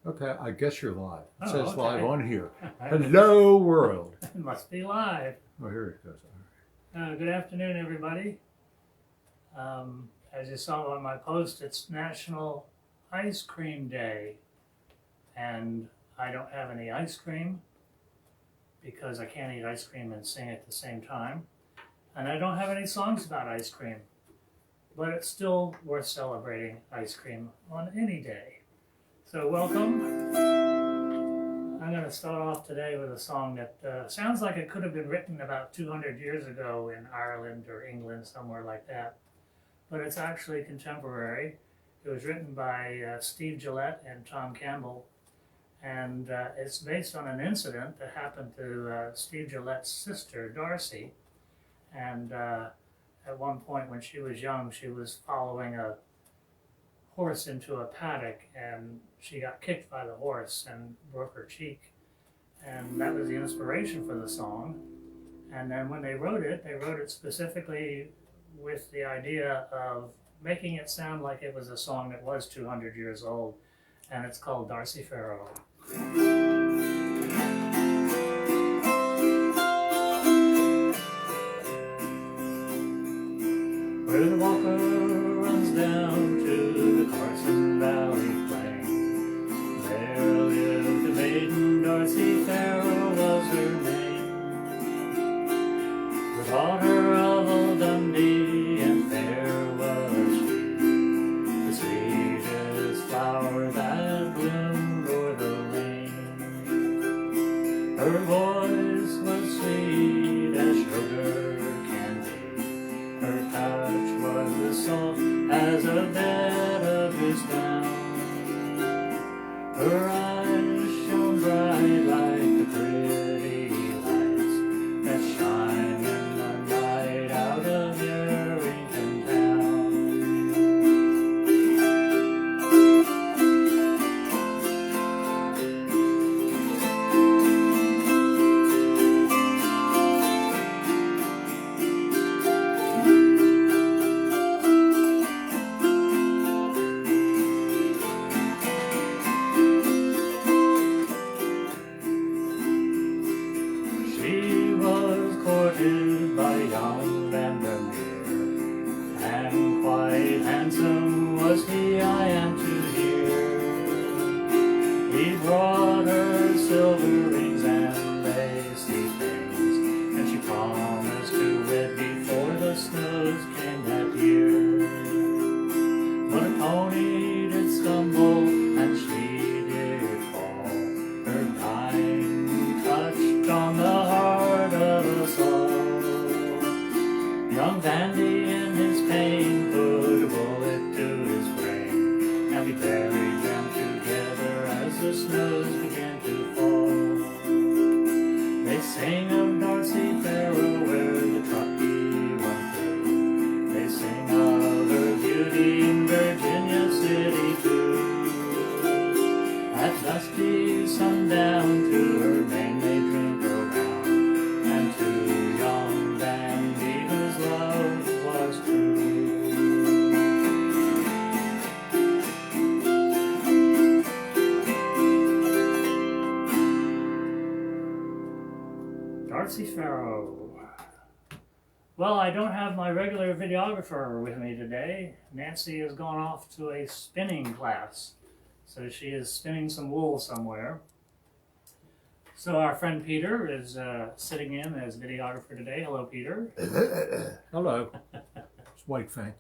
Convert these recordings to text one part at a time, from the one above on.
Okay, I guess you're live. It Oh, says okay. live on here. Hello, world. It must be live. Oh, here it goes. Good afternoon, everybody. As you saw on my post, it's National Ice Cream Day. And I don't have any ice cream because I can't eat ice cream and sing at the same time. And I don't have any songs about ice cream. But it's still worth celebrating ice cream on any day. So welcome. I'm going to start off today with a song that sounds like it could have been written about 200 years ago in Ireland or England, somewhere like that. But it's actually contemporary. It was written by Steve Gillette and Tom Campbell. And it's based on an incident that happened to Steve Gillette's sister, Darcy. And at one point when she was young, she was following a horse into a paddock and she got kicked by the horse and broke her cheek. And that was the inspiration for the song. And then when they wrote it specifically with the idea of making it sound like it was a song that was 200 years old. And it's called Darcy Farrow. Where the walker runs down to the Carson Valley plain, there lived a maiden, Darcy Farrow was her name. The daughter of old Dundee, and fair was she, the sweetest flower that bloomed o'er the lane. Her voice was sweet as sugar candy, her touch was as soft as a bed of his down. Her eyes shone bright like the pretty lights that shine in the night out of Yarrington town. She was courted by young Vandermeer, and quite handsome was he, I am to hear. He brought her silver rings and lacy things, and she promised to wed before the snows came that year. But a pony did stumble, and she did fall, her dying touched on the heart of us all. Young Vandy in his pain put a bullet to his brain, and we buried them together as the snows began to fall. They sing of Darcy Farrow where the Truckee went through. They sing of her beauty in Virginia City too. At dusty sundown to her name they drink around, and to young Vandy whose love was true. Darcy Farrow. Well, I don't have my regular videographer with me today. Nancy has gone off to a spinning class. So she is spinning some wool somewhere. So our friend Peter is sitting in as videographer today. Hello, Peter. Hello. It's White Fang.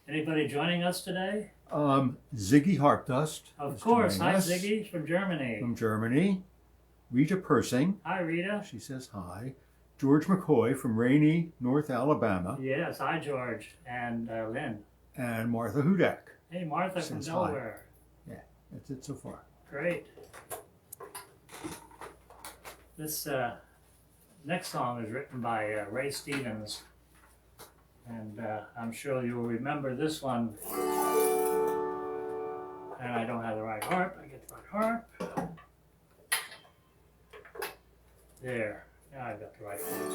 Anybody joining us today? Ziggy Harpdust. Of is course. Hi, joining us Ziggy from Germany. From Germany. Rita Persing. Hi, Rita. She says hi. George McCoy from rainy North Alabama. Yes, hi, George. And Lynn. And Martha Hudak. Hey, Martha from Says hi. Delaware. Yeah, that's it so far. Great. This next song is written by Ray Stevens, and I'm sure you'll remember this one. And I don't have the right harp. I get the right harp. There. Now I've got the right harp.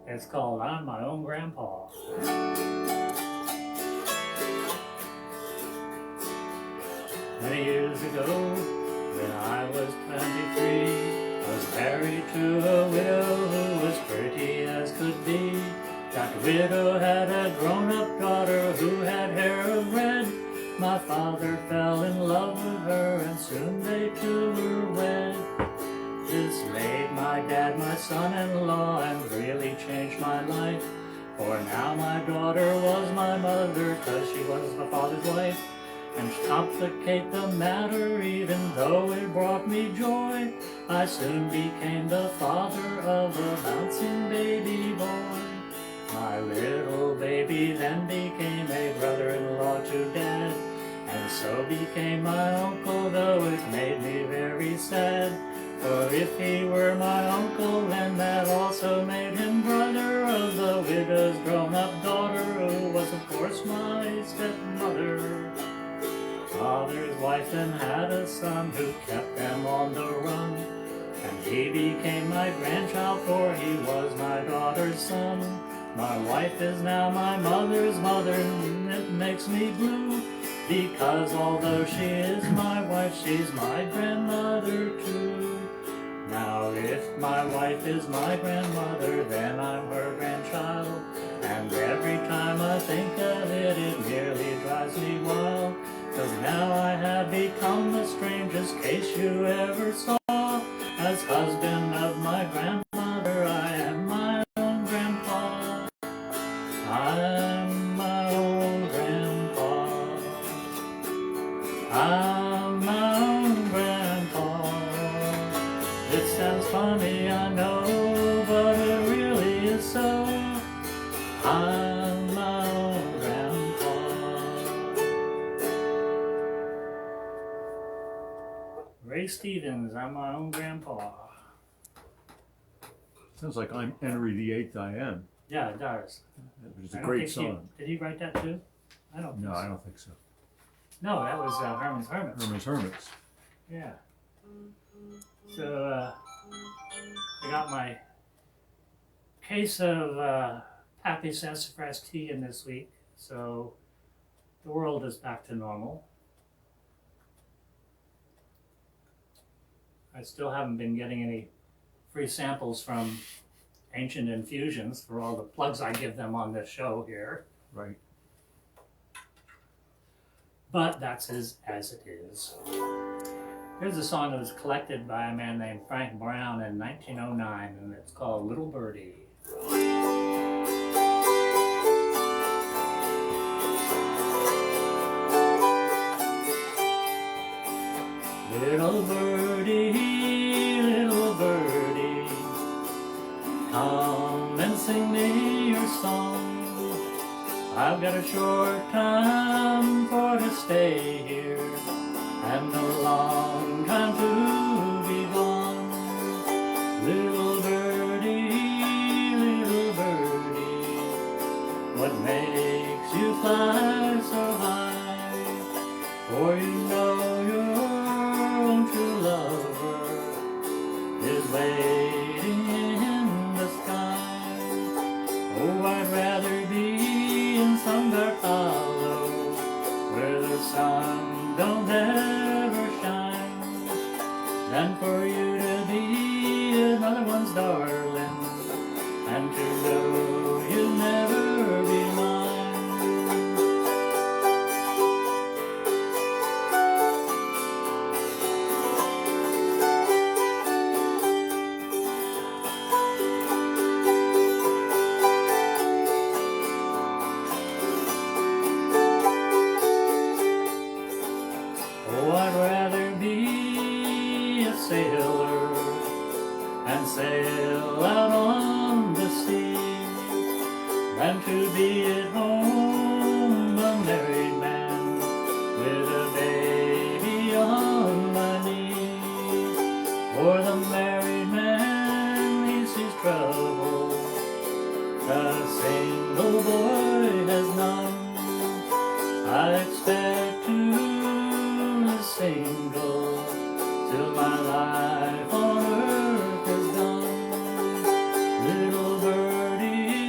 It's called I'm My Own Grandpa. Many years ago, when I was 23, I was married to a widow who was pretty as could be. That widow had a grown-up daughter who had hair of red. My father fell in love with her, and soon they two were wed. This made my dad my son-in-law and really changed my life. For now my daughter was my mother, 'cause she was my father's wife. And to complicate the matter, even though it brought me joy, I soon became the father of a bouncing baby boy. My little baby then became a brother-in-law to Dad, and so became my uncle, though it made me very sad. For if he were my uncle, then that also made him brother of the widow's grown-up daughter, who was of course my stepmother. Father's wife then had a son who kept them on the run, and he became my grandchild, for he was my daughter's son. My wife is now my mother's mother, and it makes me blue, because although she is my wife, she's my grandmother too. Now if my wife is my grandmother, then I'm her grandchild, and every time I think of it, it nearly drives me wild, 'cause now I have become the strangest case you ever saw. As husband of my grandmother, I am my own grandpa. I'm my own grandpa. I'm my own grandpa. It sounds funny, I know, but it really is so. I'm my own grandpa. Ray Stevens, I'm my own grandpa. Sounds like I'm Henry VIII I am. Yeah, it does. Which is a I don't great think song. did he write that too? I don't think No, so. I don't think so. No, that was Herman's Hermits. Herman's Hermits. Yeah. So, I got my case of Pappy Sassafras tea in this week, so the world is back to normal. I still haven't been getting any free samples from Ancient Infusions for all the plugs I give them on this show here. Right. But that's as it is. Here's a song that was collected by a man named Frank Brown in 1909, and it's called Little Birdie. Little birdie, come and sing me your song. I've got a short time for to stay here, and a long time to be gone. Little birdie, what makes you fly so high? For you know your own true lover is waiting in the sky. Oh, I'd rather be in some dark hollow where the sun don't ever shine, than for you to be another one's darling, and to know you'll never be mine. Oh, I'd rather be a sailor and sail out on the sea, than to be at home a married man with a baby on my knee. For the married man, he sees trouble, the single boy has none. I expect to be single till my life on earth is done. Little birdie,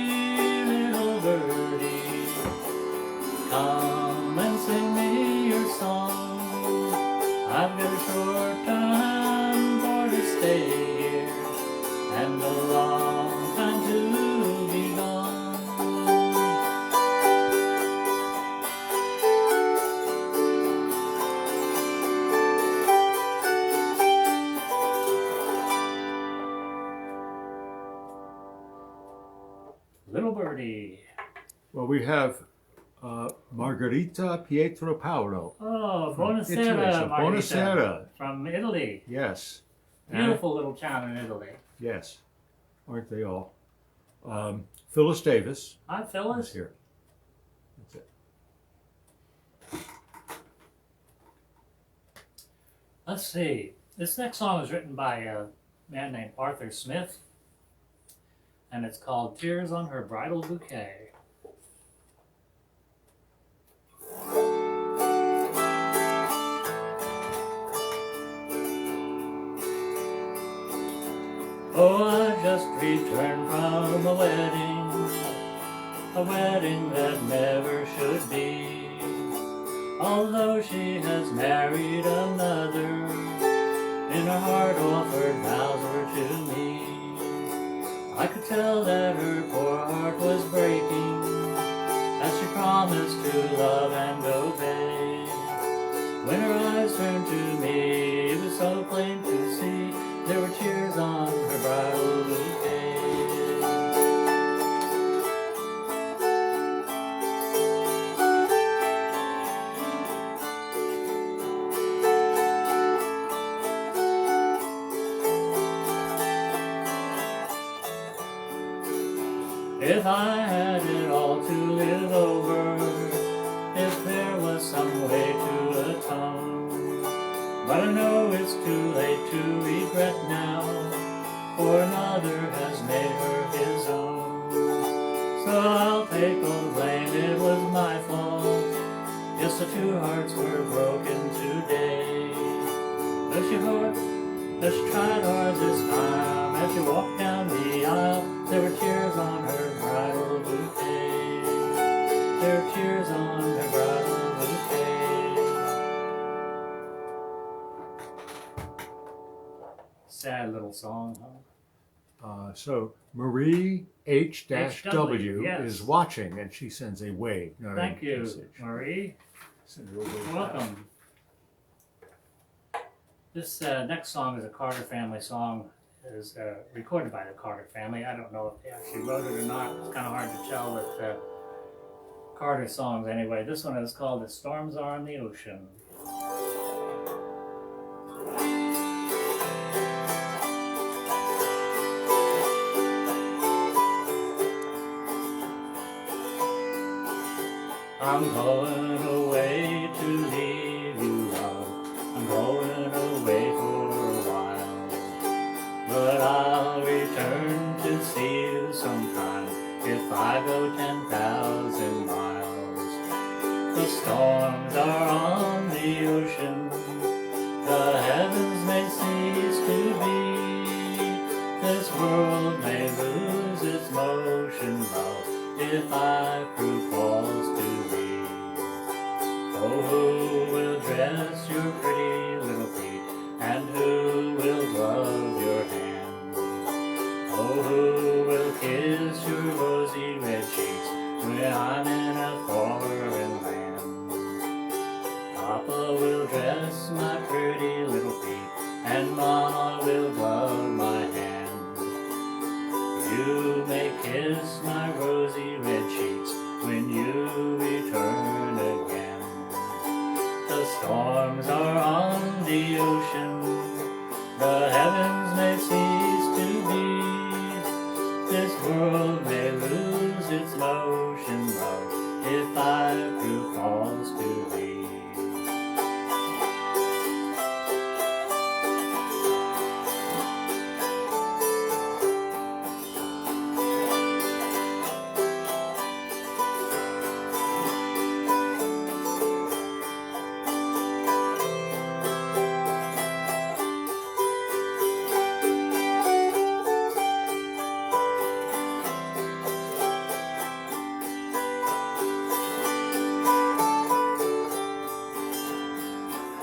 come and sing me your song. Little Birdie. Well, we have Margherita Pietro Paolo. Oh, Italy, Buonasera, so Margherita. Buonasera. From Italy. Yes. Beautiful little town in Italy. Yes. Aren't they all? Phyllis Davis Hi, is Phyllis. here. That's it. Let's see. This next song was written by a man named Arthur Smith, and it's called Tears on Her Bridal Bouquet. Oh, I just returned from a wedding that never should be. Although she has married another, in her heart offered vows were to me. I could tell that her poor heart was breaking, as she promised to love and obey. When her eyes turned to me, it was so plain to see there were tears on her bridal bouquet. If I had it all to live over, if there was some way to atone, but I know it's too late to regret now, for another has made her his own. So I'll take all the blame, it was my fault. Yes, the two hearts were broken today. Though she tried hard this time, as she walked down the aisle, there were tears on her bridal bouquet. There were tears on her bridal bouquet. Sad little song, huh? So Marie H-W HW, yes. is watching, and she sends a wave. Not Thank a you, message. Marie. Send her a wave back. Welcome. This next song is a Carter family song. It is recorded by the Carter family. I don't know if they actually wrote it or not. It's kind of hard to tell with Carter songs anyway. This one is called The Storms Are on the Ocean. I'm going away to leave you, love. I'm going away for a while, but I'll return to see you sometime if I go 10,000 miles. The storms are on the ocean, the heavens may cease to be. This world may lose its motion, love, if I prove false to thee. Oh, who will dress your pretty little feet, and who will glove your hand? Oh, who will kiss your rosy red cheeks when I'm in a foreign land? Papa will dress my pretty little feet, and Mama will glove my hand. You may kiss my rosy red cheeks when you return again. The storms are on the ocean, the heavens may cease to be. This world may lose its motion, love, if I prove false to thee.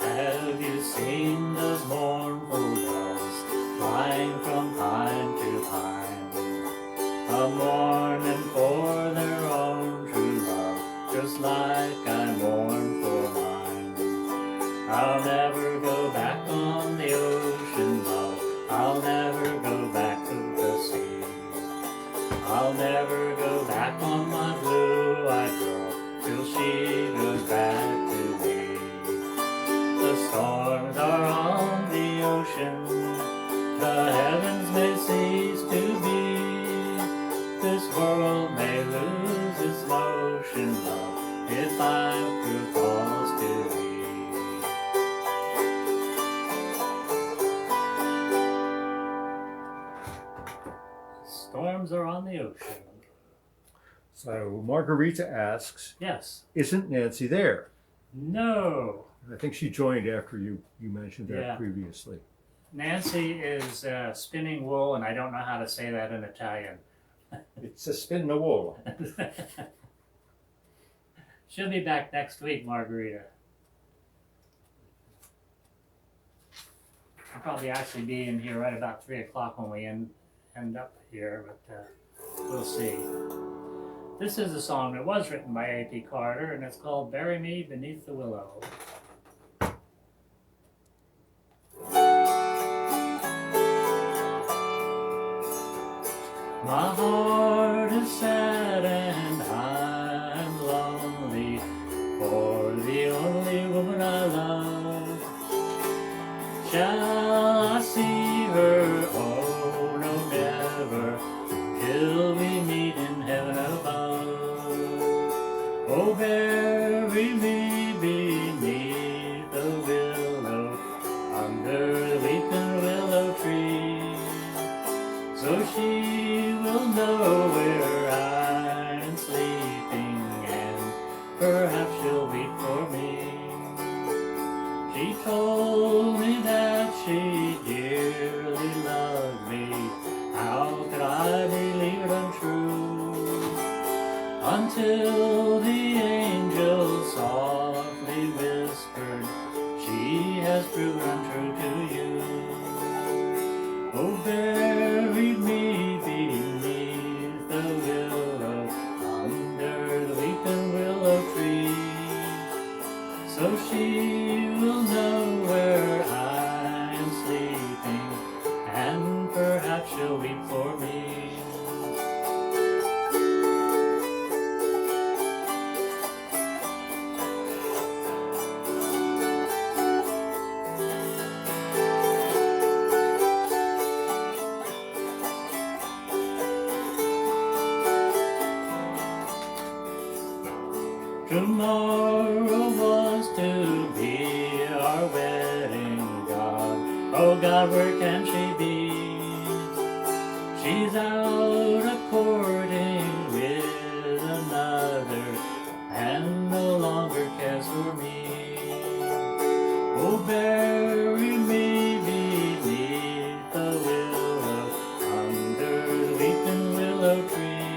Have you seen those mournful doves flying from pine to pine, a-mourning for their own true love, just like I mourn for mine? I'll never go back on the ocean, love, I'll never go back to the sea. I'll never go back on my blue-eyed girl till she goes back to me. The storms are on the ocean, the heavens may cease to be. This world may lose its motion, love, if I'm too false to be. Storms are on the ocean. So Margarita asks, Yes. isn't Nancy there? No. I think she joined after you mentioned that Yeah. previously. Nancy is spinning wool, and I don't know how to say that in Italian. It's a spin the wool. She'll be back next week, Margarita. I'll probably actually be in here right about 3 o'clock when we end up here, but we'll see. This is a song that was written by A.P. Carter, and it's called Bury Me Beneath the Willow. My heart is sad and I'm lonely for the only woman I love. Shall I see her? Oh, no, never, till we meet in heaven above. Oh, bury me beneath the willow, under the weeping willow tree, so she will know where I'm sleeping, and perhaps she'll weep for me. She told me that she dearly loved me. How could I believe it untrue? Until the angel softly whispered, she has proven untrue to you. Oh, bury me beneath the willow, under the weeping willow tree, so she will know where I am sleeping, and perhaps she'll weep for me. Tomorrow was to be our wedding, God. Oh God, where can she be? She's out a-courting with another, and no longer cares for me. Oh, bury me beneath the willow, under the weeping willow tree,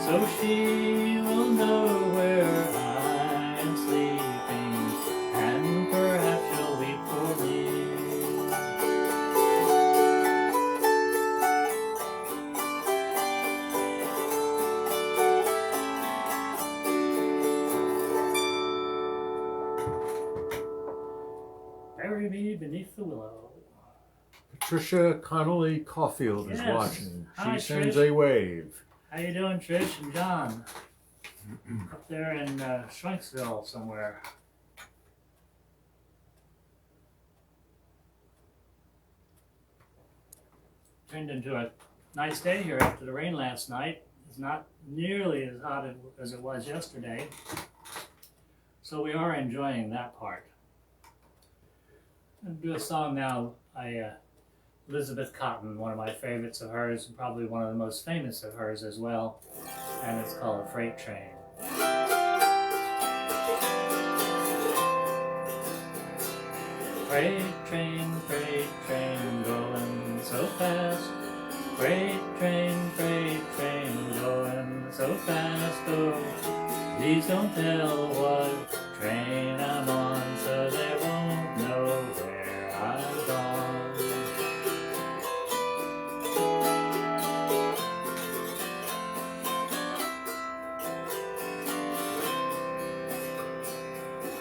so she will know where I am sleeping, and perhaps she'll weep for me. Bury me beneath the willow. Patricia Connolly Caulfield is Yes. watching. She Hi, sends Trish. a wave. How you doing, Trish and John? Up there in Schwenksville somewhere. Turned into a nice day here after the rain last night. It's not nearly as hot as it was yesterday, so we are enjoying that part. I'm gonna do a song now. Elizabeth Cotton, one of my favorites of hers, and probably one of the most famous of hers as well, and it's called Freight Train. Freight train, going so fast. Freight train, going so fast. Oh, please don't tell what train I'm on, so they won't know where I've gone.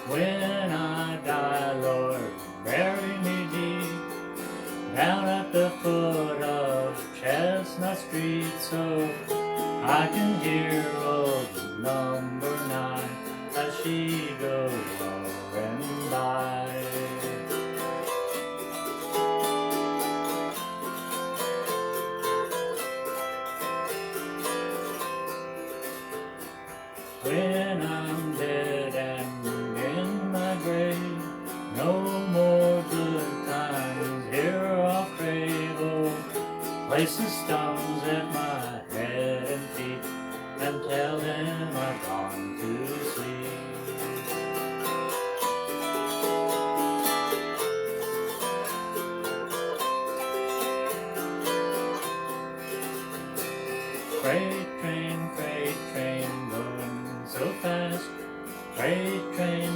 When I die, Lord, bury me deep down at the foot of Chestnut chestnut street so I can hear old number 9 as she goes roaring by. When I'm dead and in my grave, no more good times here I'll crave. Oh, place the stones at my head and feet and tell them I've gone to sleep. Freight train going so fast. Freight train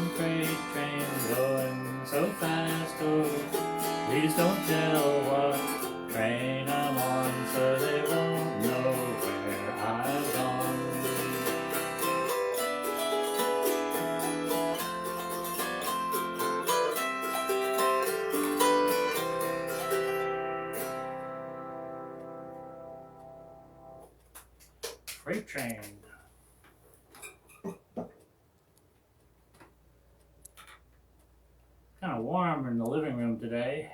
going so fast. Oh, please don't tell what train I'm on so they won't know where I've gone. Freight train. Kind of warm in the living room today.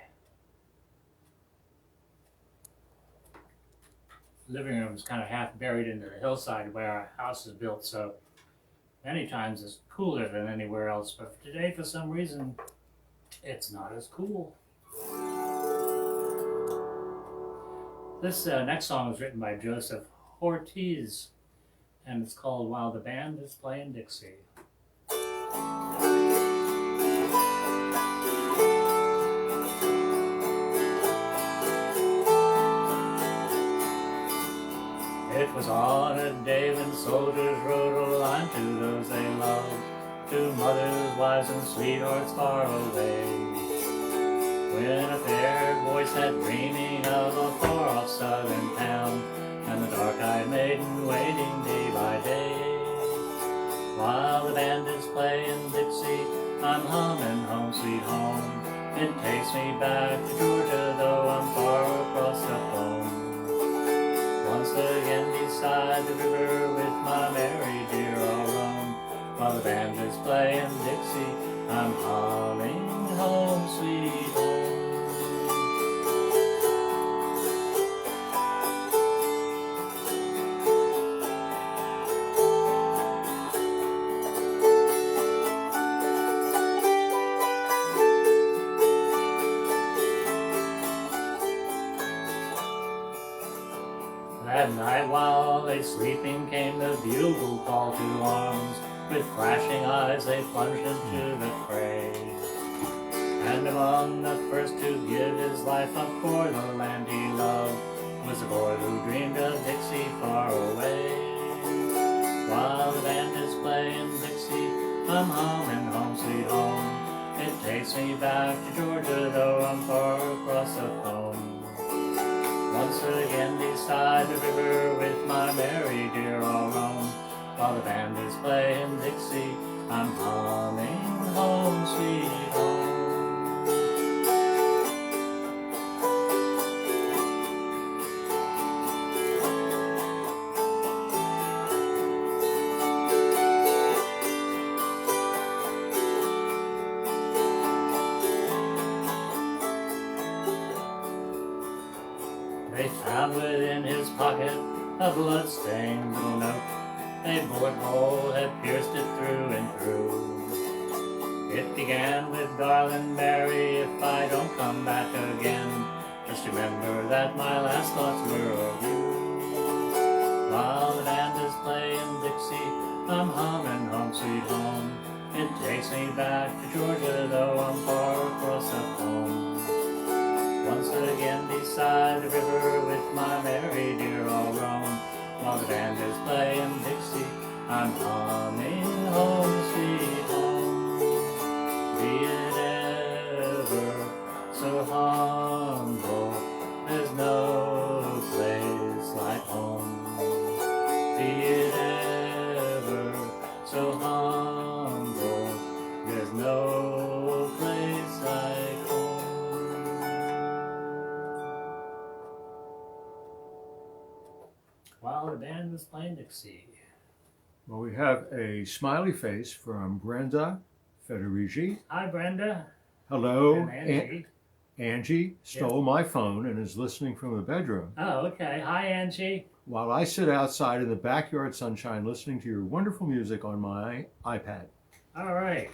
The living room is kind of half buried into the hillside where our house is built, so many times it's cooler than anywhere else, but today for some reason it's not as cool. This next song was written by Joseph Ortiz, and it's called While the Band is Playing Dixie. It was on a day when soldiers rode a line to those they loved, to mothers, wives, and sweethearts far away. When a fair voice sat dreaming of a far-off southern town, and the dark-eyed maiden waiting day by day. While the band is playing Dixie, I'm humming Home Sweet Home. It takes me back to Georgia, though I'm far across the home. Once again beside the river with my Mary dear I'll roam. While the band is playing Dixie, I'm humming Home Sweet Home. That night while they sleeping came the bugle call to arms. With flashing eyes they plunged into the fray. And among the first to give his life up for the land he loved was a boy who dreamed of Dixie far away. While the band is playing Dixie, I'm humming Home Sweet Home. It takes me back to Georgia, though I'm far across the home. Once again beside the river with my Mary dear I'll roam. While the band is playing Dixie, I'm humming Home Sweet Home. They found within his pocket a blood-stained little note. A bullet hole had pierced it through and through. It began with, "Darling Mary, if I don't come back again, just remember that my last thoughts were of you." While the band is playing Dixie, I'm humming Home Sweet Home. It takes me back to Georgia, though I'm far across the home. Once again beside the river with my Mary dear I'll roam. While the band is playing Dixie, I'm humming Home Sweet Home. Be it ever so humble, there's no place like home. Be it ever so humble, there's no place like home. while the band was playing Dixie. Well, we have a smiley face from Brenda Federici. Hi, Brenda. Hello. And Angie. Angie stole my phone and is listening from the bedroom. Oh, okay. Hi, Angie. While I sit outside in the backyard sunshine listening to your wonderful music on my iPad. All right.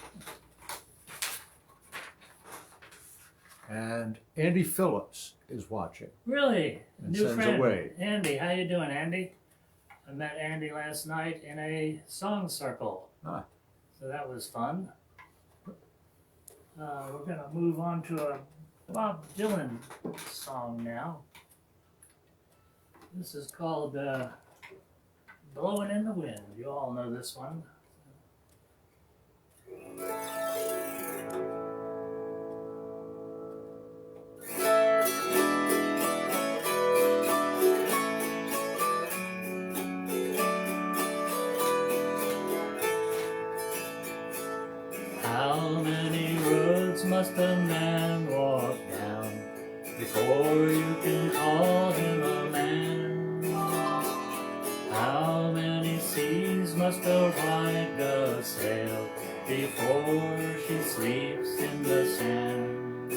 And Andy Phillips is watching. Really? And New sends friend. away. Andy, how you doing, Andy? I met Andy last night in a song circle. Ah. So that was fun. We're going to move on to a Bob Dylan song now. This is called Blowing in the Wind. You all know this one. How many roads must a man walk down before you can call him a man? How many seas must a white dove sail before she sleeps in the sand?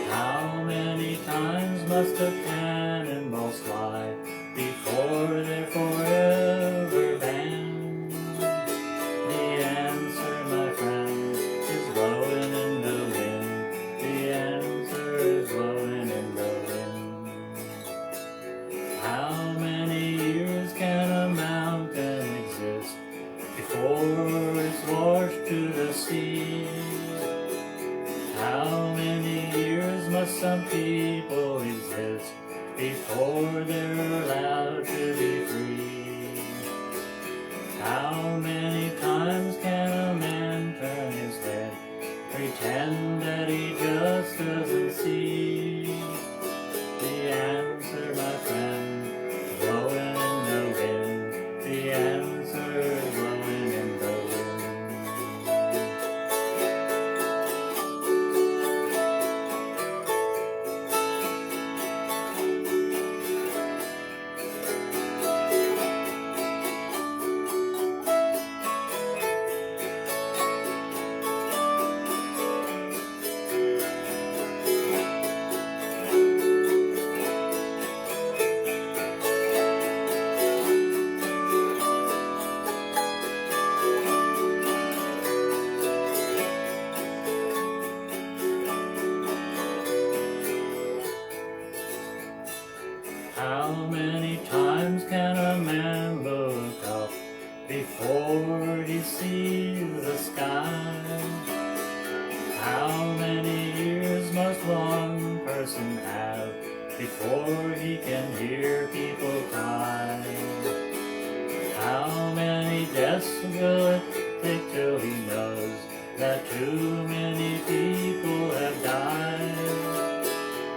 How many times must a cannonball fly before they're forever banned? The answer, my friend, is blowing in the wind. The answer is blowing in the wind. How many years can a mountain exist before it's washed to the sea? How many years must some people exist before they're allowed to be free? How many times can a man turn his head, pretend that he just doesn't see? The answer, my friend, is blowing in the wind. The answer is blowing in the wind. How many times can a man look up before he sees the sky? How many years must one person have before he can hear people cry? How many deaths will it take till he knows that too many people have died?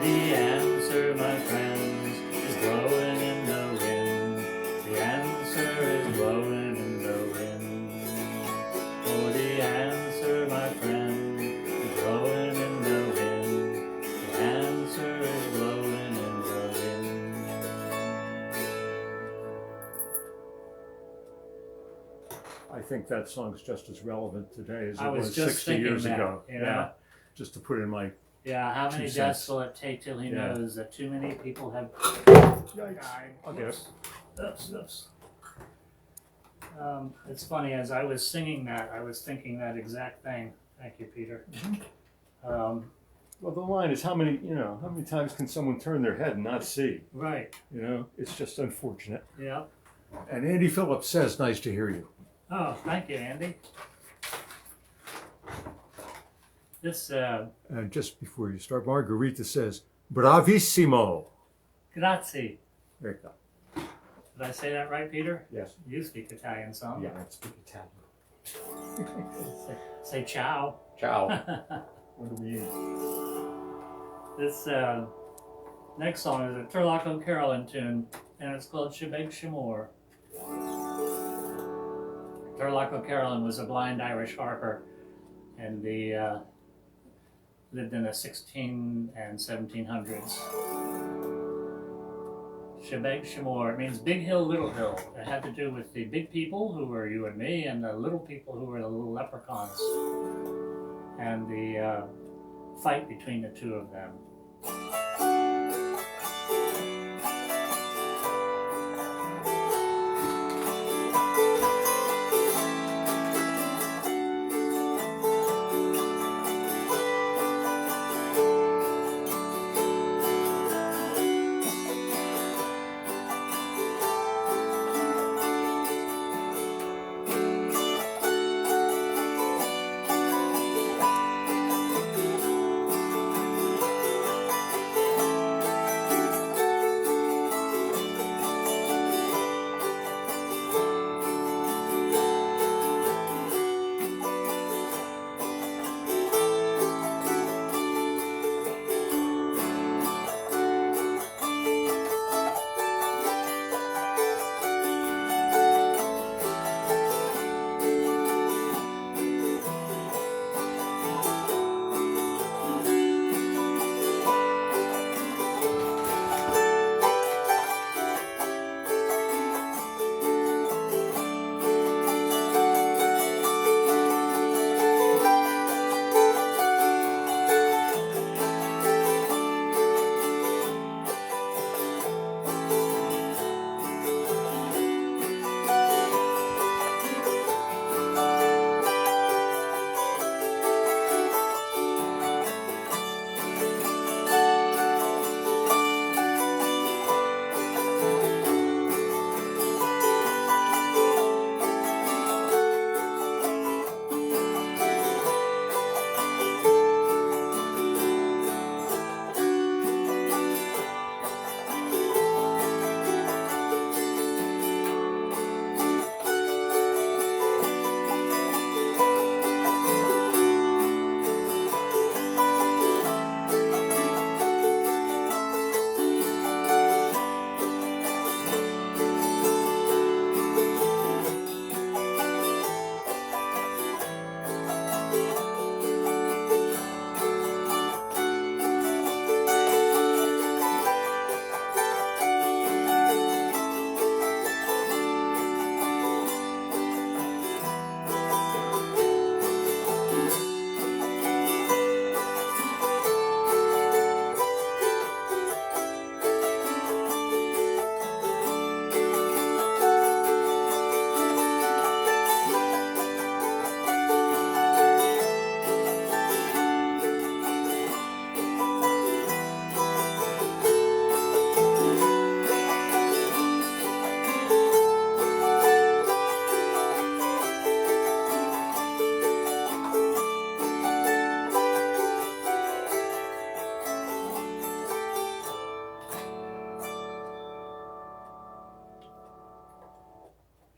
The answer, my friends, is blowing in the wind. The answer is blowing in the wind. Oh, the answer, my friend, is blowing in the wind. The answer is blowing in the wind. I think that song's just as relevant today as I it was was just 60 thinking years that, ago. you know? Yeah, just to put in my Yeah, how many 2 deaths cents. will it take till he Yeah. knows that too many people have Yikes. died? I'll get it. Oops. It's funny, as I was singing that, I was thinking that exact thing. Thank you, Peter. Well, the line is how many times can someone turn their head and not see? Right, It's just unfortunate. yeah. And Andy Phillips says, nice to hear you. Oh, thank you, Andy. This, And just before you start, Margarita says, bravissimo. grazie. There you go. Did I say that right, Peter? Yes. You speak Italian some. Yeah, I speak Italian. Say ciao. Ciao. What do we eat? This next song is a Turlock Carolyn tune, and it's called Shebeg Shemore. Turlock Carolyn was a blind Irish harper, and the lived in the 16 and 1700s. Shebeg Shemor. It means big hill, little hill. It had to do with the big people, who were you and me, and the little people, who were the little leprechauns, and the fight between the two of them.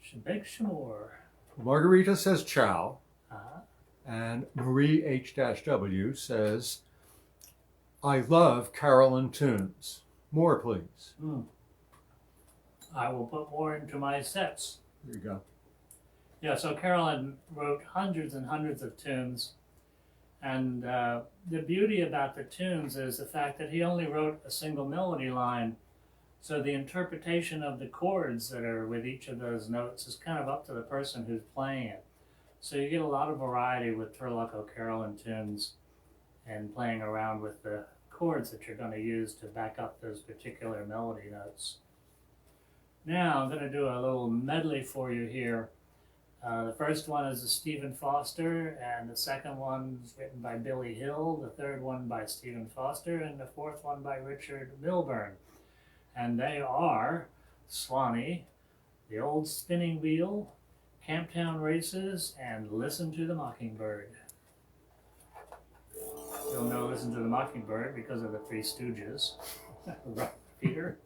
Shebeg Shemor. Margarita says ciao. Uh-huh. And Marie H-W says, I love Carolyn tunes. More, please. I will put more into my sets. There you go. Yeah, so Carolyn wrote hundreds and hundreds of tunes. And the beauty about the tunes is the fact that he only wrote a single melody line. So the interpretation of the chords that are with each of those notes is kind of up to the person who's playing it. So you get a lot of variety with Turlock O'Carrollin tunes and playing around with the chords that you're going to use to back up those particular melody notes. Now I'm going to do a little medley for you here. The first one is a Stephen Foster, and the second one is written by Billy Hill, the third one by Stephen Foster, and the fourth one by Richard Milburn. And they are Swanee, The Old Spinning Wheel, Camptown Races, and Listen to the Mockingbird. You'll know Listen to the Mockingbird because of the Three Stooges. Right, Peter?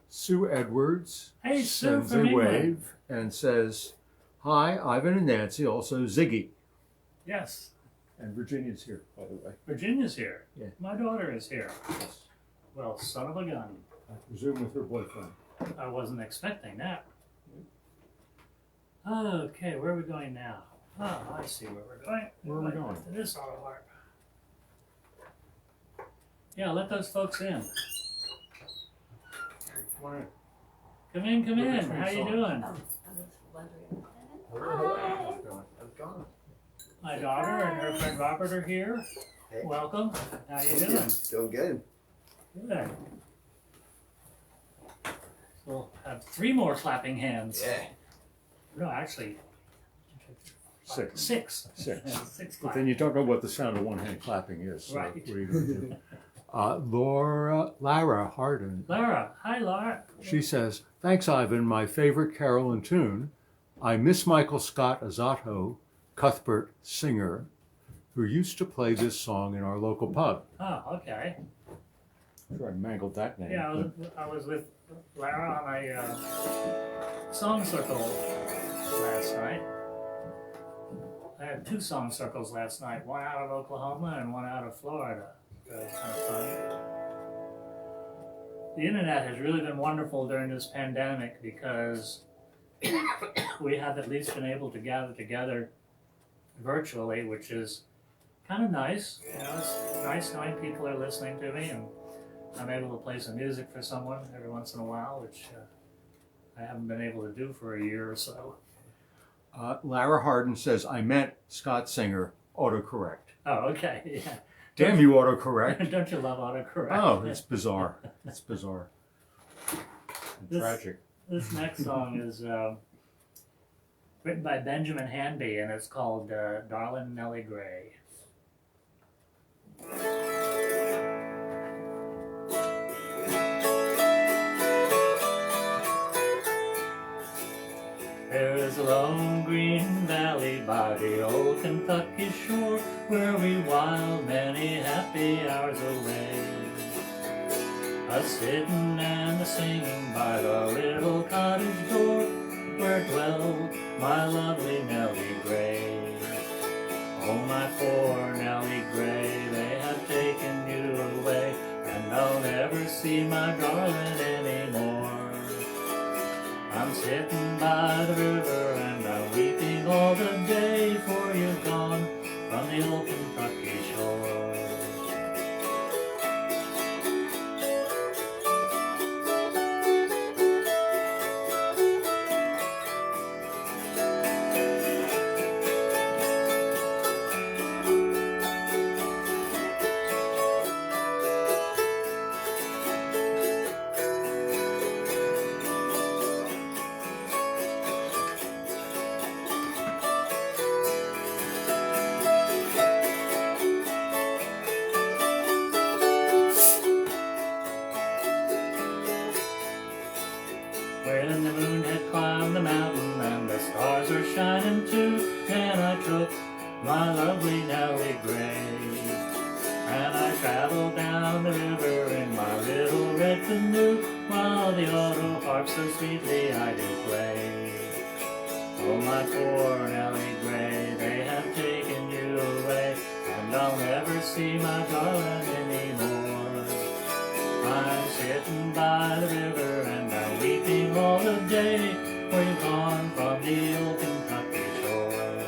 Sue Edwards Hey, Sue sends from a England. wave and says, "Hi, Ivan and Nancy, also Ziggy." Yes, And Virginia's here, by the way. Virginia's here. Yeah. My daughter is here. Yes. Well, son of a gun. I presume with her boyfriend. I wasn't expecting that. Okay, where are we going now? Oh, I see where we're going. Where are we going? To this auto harp. Yeah, let those folks in. Come on in. Come in, come We're in. between How you songs. doing? I was wondering. How's it going? My daughter and her friend Robert are here. Hey. Welcome. How you doing? Doing good. Good. We'll have 3 more clapping hands. Yeah. No, actually, Six. 6. Six. 6 But then clapping. you don't know what the sound of one hand clapping is. So Right. what are you going to do? Lara Hardin. Lara. Hi, Lara. She says, "Thanks, Ivan. My favorite carol and tune. I miss Michael Scott Azotto, Cuthbert singer, who used to play this song in our local pub." Oh, okay. I'm sure I mangled that name. Yeah, I was with Lara on a song circle last night. I had 2 song circles last night, one out of Oklahoma and one out of Florida. Kind of fun. The internet has really been wonderful during this pandemic because we have at least been able to gather together virtually, which is kind of nice. You know, it's nice knowing people are listening to me, and I'm able to play some music for someone every once in a while, which I haven't been able to do for a year or so. Lara Hardin says, "I meant Scott Singer, autocorrect." Oh, okay. Yeah. Damn you, autocorrect. Don't you love autocorrect? Oh, it's bizarre. It's bizarre. And This- tragic. This next song is written by Benjamin Hanby, and it's called Darlin' Nellie Gray. There is a lone green valley by the old Kentucky shore, where we while many happy hours away. A-sittin' and a-singing by the little cottage door, where dwelled my lovely Nellie Gray. Oh, my poor Nellie Gray, they have taken you away, and I'll never see my darling anymore. I'm sitting by the river and I'm weeping all the day, for you've gone from the old Kentucky shore. When the moon had climbed the mountain and the stars were shining too, then I took my lovely Nellie Gray, and I traveled down the river in my little red canoe, while the auto harp so sweetly I do play. Oh, my poor Nellie Gray, they have taken you away, and I'll never see my darling anymore. I'm sitting by the river and I'm weeping all the day, for you've gone from the old Kentucky shore.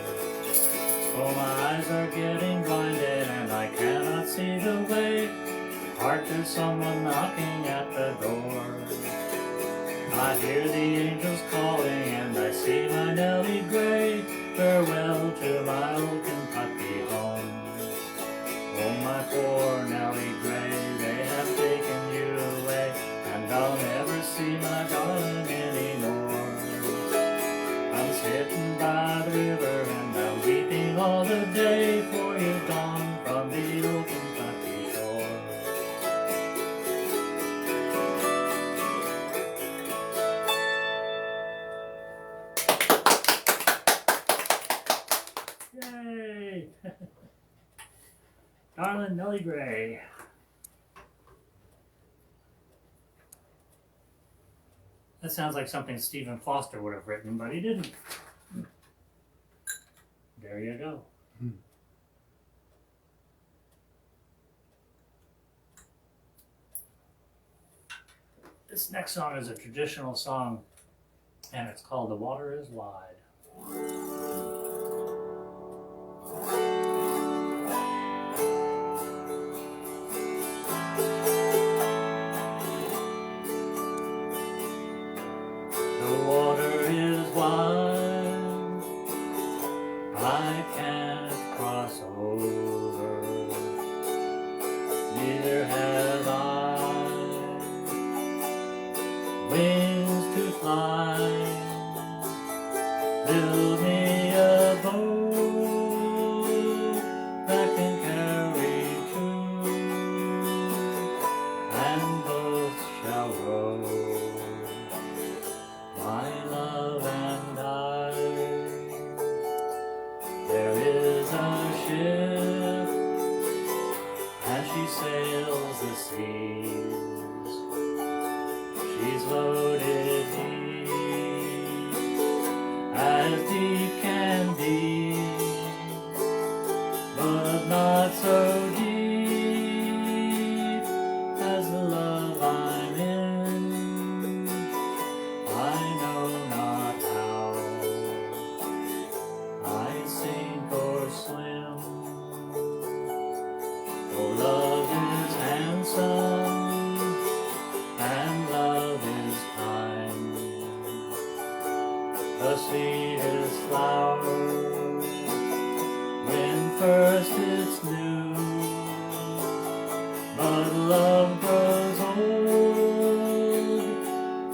Oh, my eyes are getting blinded and I cannot see the way. Hark, there's someone knocking at the door. I hear the angels calling and I see my Nellie Gray. Farewell to my old Kentucky home. Oh, my poor Nellie Gray, they have taken you away, and I'll never see my darling anymore. I'm sitting by the river and I'm weeping all the day, for you've gone from the old Kentucky shore. Yay! Darling Nellie Gray. That sounds like something Stephen Foster would have written, but he didn't. There you go. This next song is a traditional song, and it's called "The Water Is Wide." The water is wide, I can't cross over, neither have I wings to fly. Build me a boat that can carry two, and both shall row, my love and I. There is a ship, and she sails the seas. She's loaded as deep can be, but not so deep as the love I'm in. I know not how I sink or swim, for love is handsome and love is kind. The sweetest flower, when first it's new, but love grows old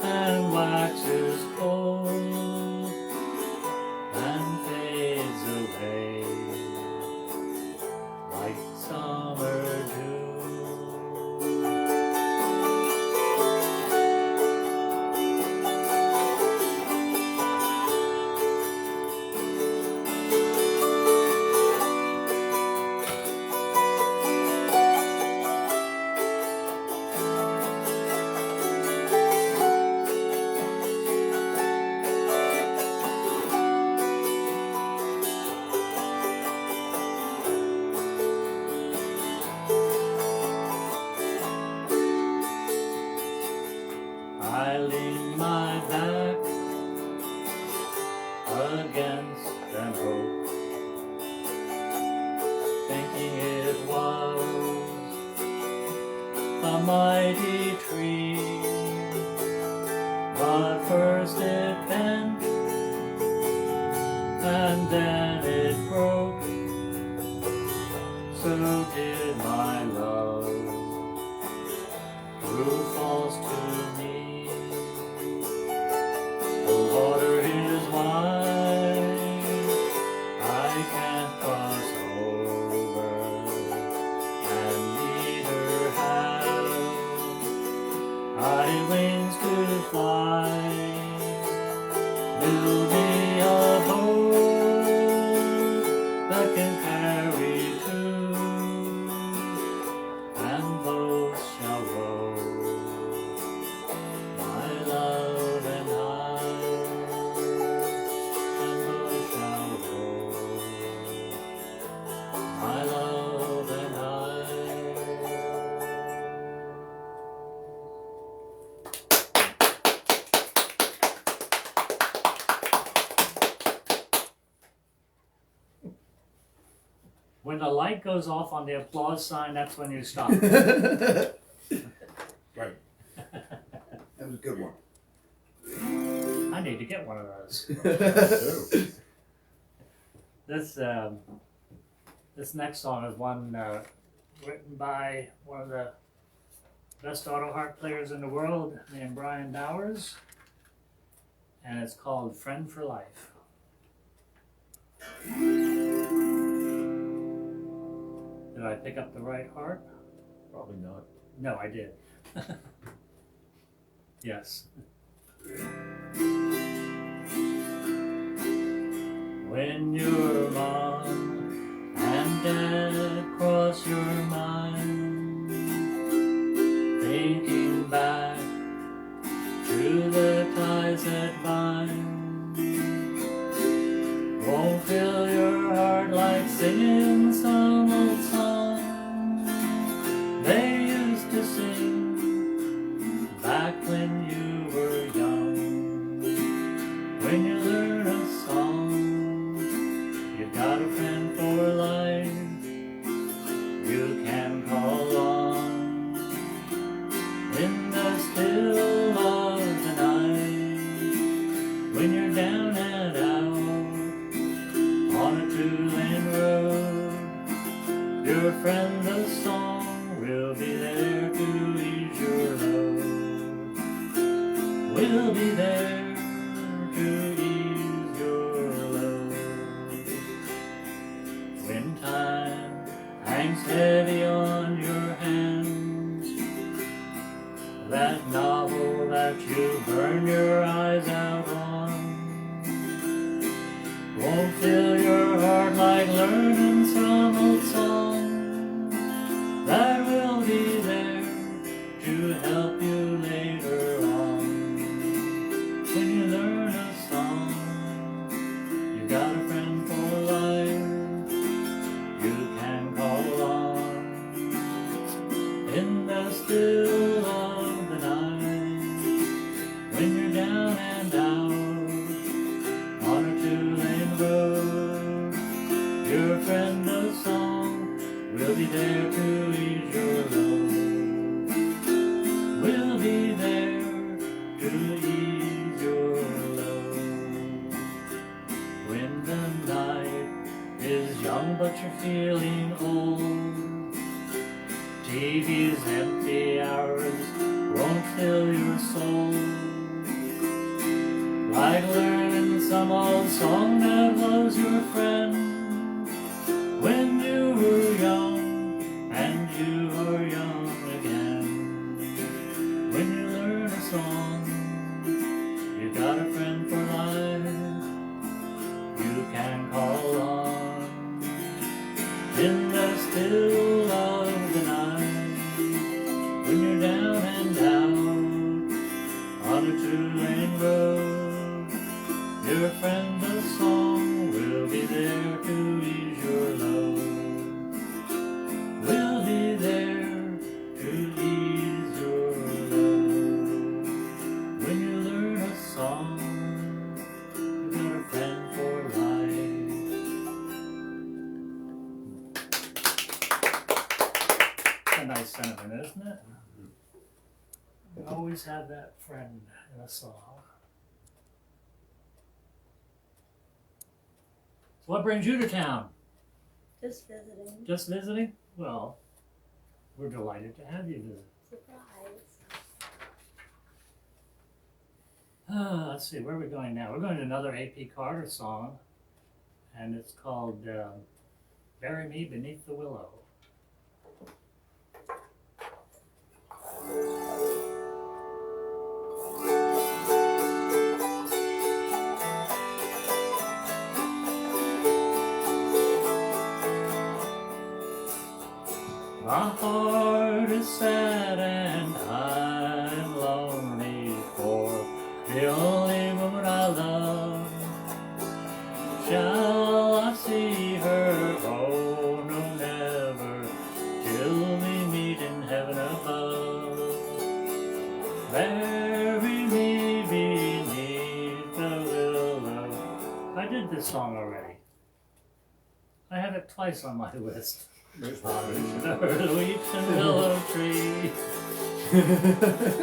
and waxes cold and fades away like summer dew. I lean my back against an oak, thinking it was a mighty tree, but first it bent and then it broke. So did my love, grew false to me. The water is wide, I can't cross over, and neither have I wings to fly. Build me a boat that can carry two, and both shall row, my love and I. And both shall row, my love and I. When the light goes off on the applause sign, that's when you stop. Right. That was a good one. I need to get one of those. This next song is one written by one of the best auto harp players in the world, named Brian Bowers, and it's called "Friend for Life." Did I pick up the right harp? Probably not. No, I did. Yes. When your mom and dad cross your mind, thinking back to the time that novel that you burn your eyes out on won't fill your heart like learning some old song that will be there to help you later on. When you learn a song, you got a friend for life you can call on. In the still of the night, when you're down and out on a two-lane road, your friend the song will be there to ease your load. Will be there to ease your load. When the night is young but you're feeling old, TV's empty hours won't fill your soul like learning some old song that was your friend when you were young and you are young again. When you learn a song, you got a friend for life you can call on. In the still of the night, when you're down and out on a two-lane road, your friend the song will be there to ease your load. Will be there to ease your load. When you learn a song, you got a friend for life. A nice sentiment, isn't it? You always have that friend in a song. So what brings you to town? Just visiting. Just visiting? Well, we're delighted to have you visit. Surprise. Let's see, where are we going now? We're going to another A.P. Carter song, and it's called Bury Me Beneath the Willow. My heart is sad and I'm lonely for the only woman I love. Shall I see her? Oh, no, never, till we meet in heaven above. Bury me beneath the willow. I did this song already. I have it twice on my list. There's The weeps and willow tree,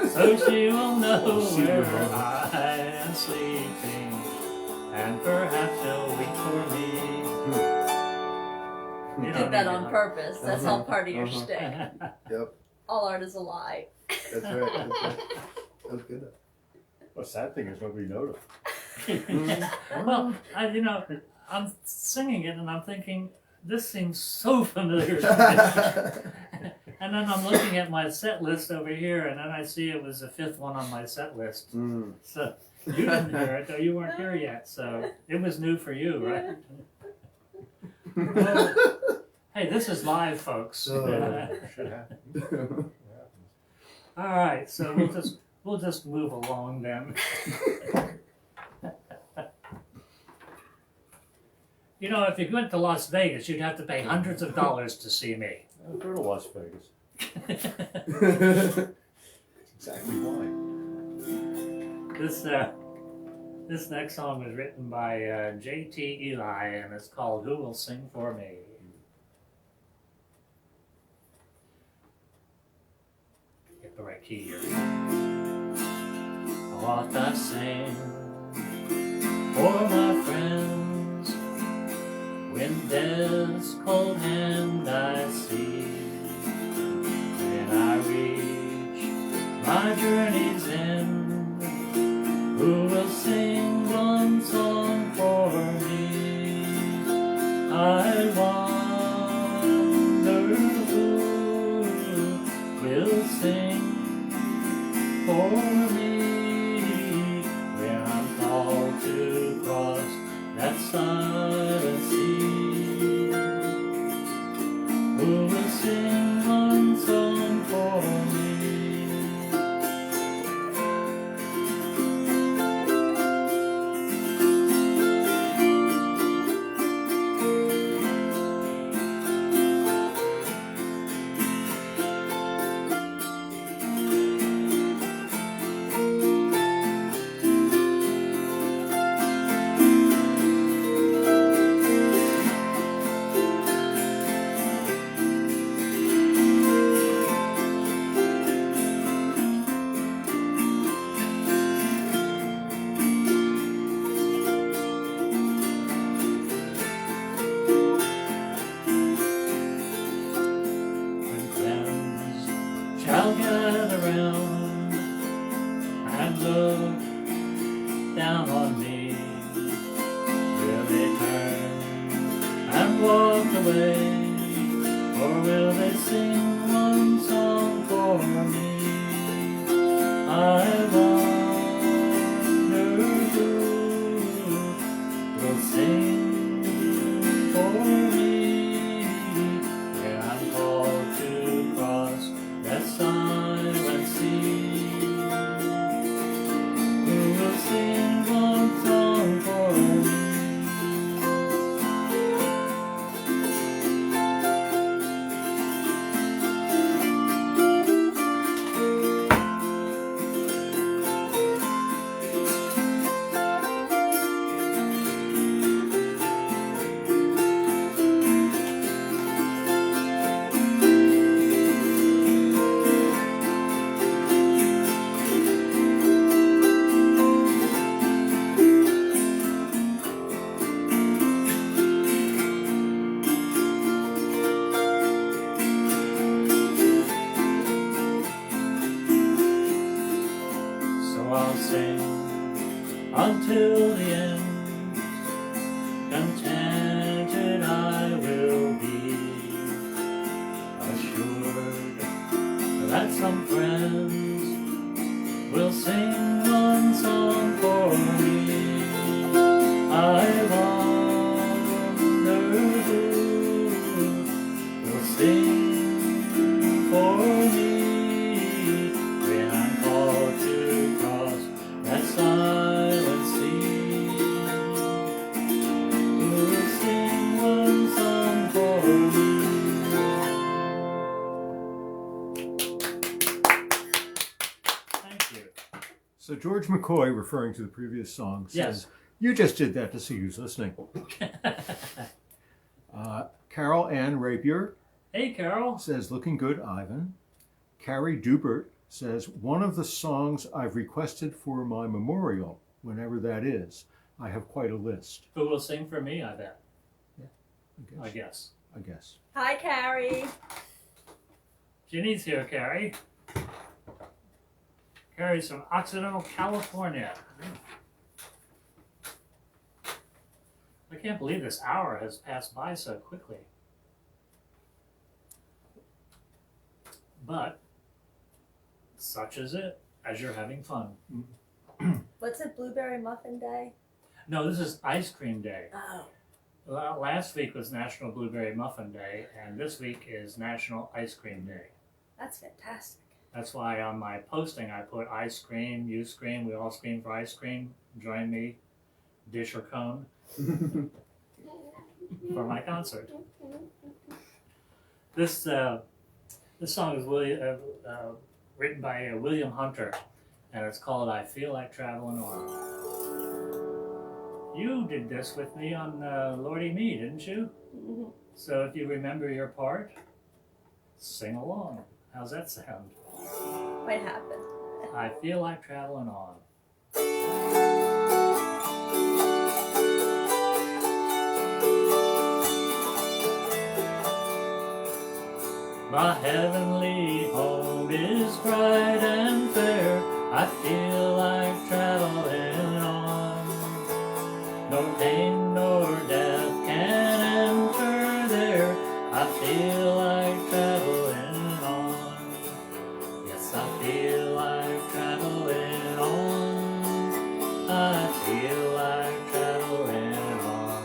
so she will know where I am sleeping, and perhaps she'll weep for me. You did that on purpose. That's all part of your shtick. Yep, All art is a lie. that's right. That's right. That was good. Well, sad thing is nobody noticed. Well, I'm singing it and I'm thinking, this seems so familiar to me. And then I'm looking at my set list over here, and then I see it was the fifth one on my set list. So you didn't hear it, though you weren't here yet, so it was new for you, right? Well, hey, this is live, folks. Should happen. All right, so we'll just move along then. You know, if you went to Las Vegas, you'd have to pay hundreds of dollars to see me. I'll go to Las Vegas. Exactly why. This next song was written by J.T. Eli, and it's called "Who Will Sing for Me." Get the right key here. What I sing for my friends when death's cold hand I see, when I reach my journey's end, who will sing one song for me? I wonder who will sing for me when I'm called to cross that silent sea. Who will sing one song for me? When friends shall gather round and look down on me, will they turn and walk away, or will they sing one song for me? I wonder who will sing for me when I'm called to cross that silent sea. Who will sing one song for me? So I'll sing until the end, contented I will be, assured that some friends will sing one song for me. I wonder who will sing for me when I'm called to cross that silent sea. Who will sing one song for me? Thank you. So George McCoy, referring to the previous song, says, Yes. "You just did that to see who's listening." Carol Ann Rapier Hey, Carol. says, "Looking good, Ivan." Carrie Dubert says, "One of the songs I've requested for my memorial, whenever that is. I have quite a list." Who will sing for me, I bet. I I guess. guess. I guess. Hi, Carrie. Ginny's here, Carrie. Carrie's from Occidental, California. I can't believe this hour has passed by so quickly. But such is it, as you're having fun. What's it, Blueberry Muffin Day? No, this is Ice Cream Day. Oh. Last week was National Blueberry Muffin Day, and this week is National Ice Cream Day. That's fantastic. That's why on my posting I put I scream, you scream, we all scream for ice cream. Join me, dish or cone, for my concert. This song is written by William Hunter, and it's called "I Feel Like Traveling On." You did this with me on Lordy Me, didn't you? Mm-hmm. So if you remember your part, sing along. How's that sound? What happened? I feel like traveling on. My heavenly home is bright and fair. I feel like traveling on. No pain nor death can enter there. I feel like traveling on. Yes, I feel like traveling feel like traveling on.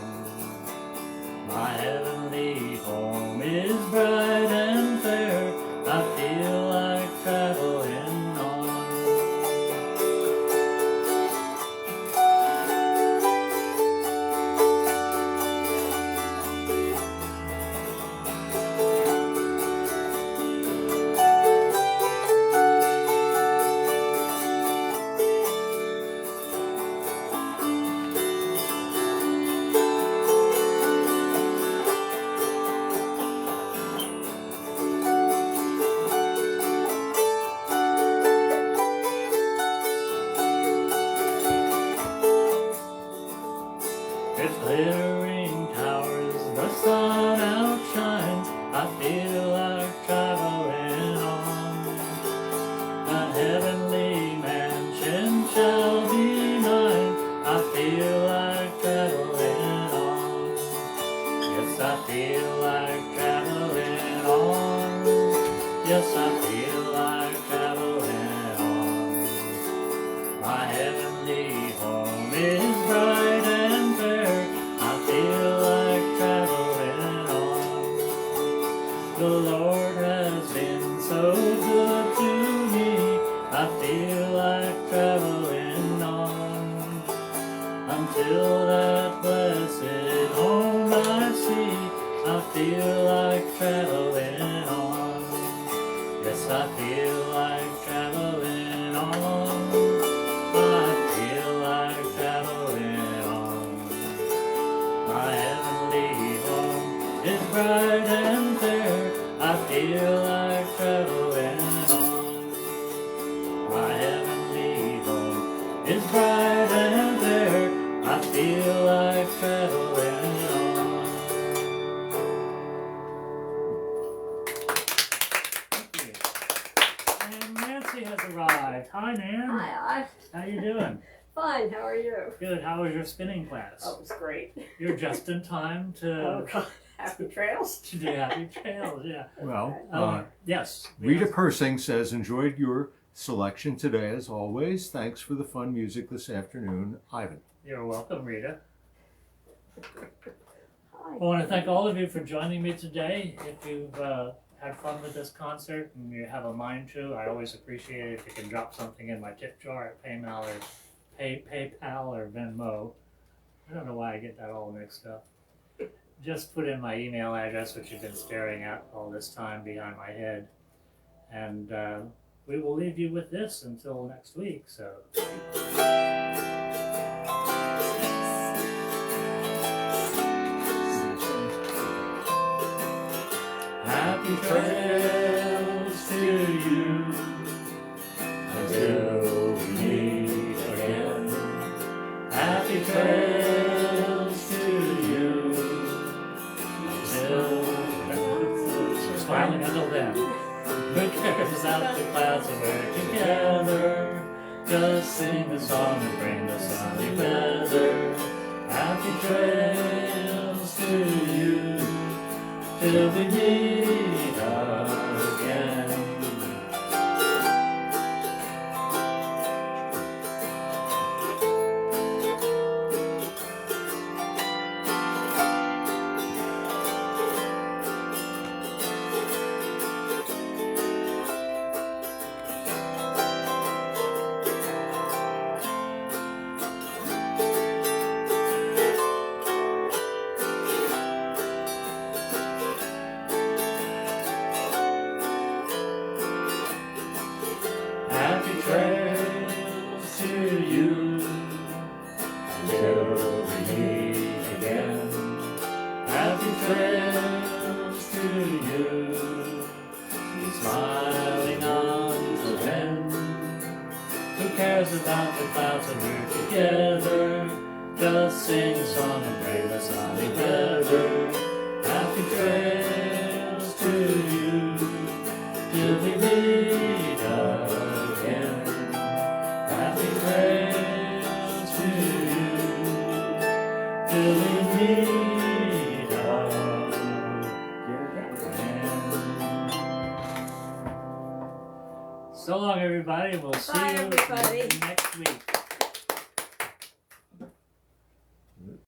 My heavenly home is bright and fair. I feel like traveling on. With glittering towers, the sun outshines. I feel like traveling on. A heavenly mansion shall be mine. I feel like traveling on. Yes, I feel like traveling on. Yes, I feel like traveling on. My heavenly home is bright and fair. I feel like traveling on. The Lord has been so good to me. I feel like traveling on. Until that blessed home I see, I feel like traveling on. Yes, I feel like traveling on. I feel like traveling on. My heavenly home is bright and fair. I feel like traveling on. My heavenly home is bright and fair. I feel like traveling on. Thank you. And Nancy has arrived. Hi, Nan. Hi, How you doing? I'm fine. How are you? Good. How was your spinning class? Oh, it was great. You're just in time Oh, to God. Happy trails. to do happy trails. Yeah. Well, Yes. Rita yes. Persing says, enjoyed your selection today as always. Thanks for the fun music this afternoon, Ivan. You're welcome, Rita. Hi. I want to thank all of you for joining me today. If you've had fun with this concert and you have a mind to, I always appreciate it if you can drop something in my tip jar at PayPal or Venmo. I don't know why I get that all mixed up. Just put in my email address, which you've been staring at all this time behind my head. And we will leave you with this until next week. So. Happy trails to you until we meet again. Happy trails to you until we're smiling until then. Who cares out the clouds and we're together? Just sing the song and bring the sunny weather. Happy trails to you till we meet again. Happy trails to you until we meet again. Happy trails to you. Keep smiling until then. Who cares about the clouds when we're together? Just sing a song and pray the sunny weather. Happy trails to you till we meet again. Happy trails to you till we meet again. So long, everybody. We'll see Bye, you everybody. next week.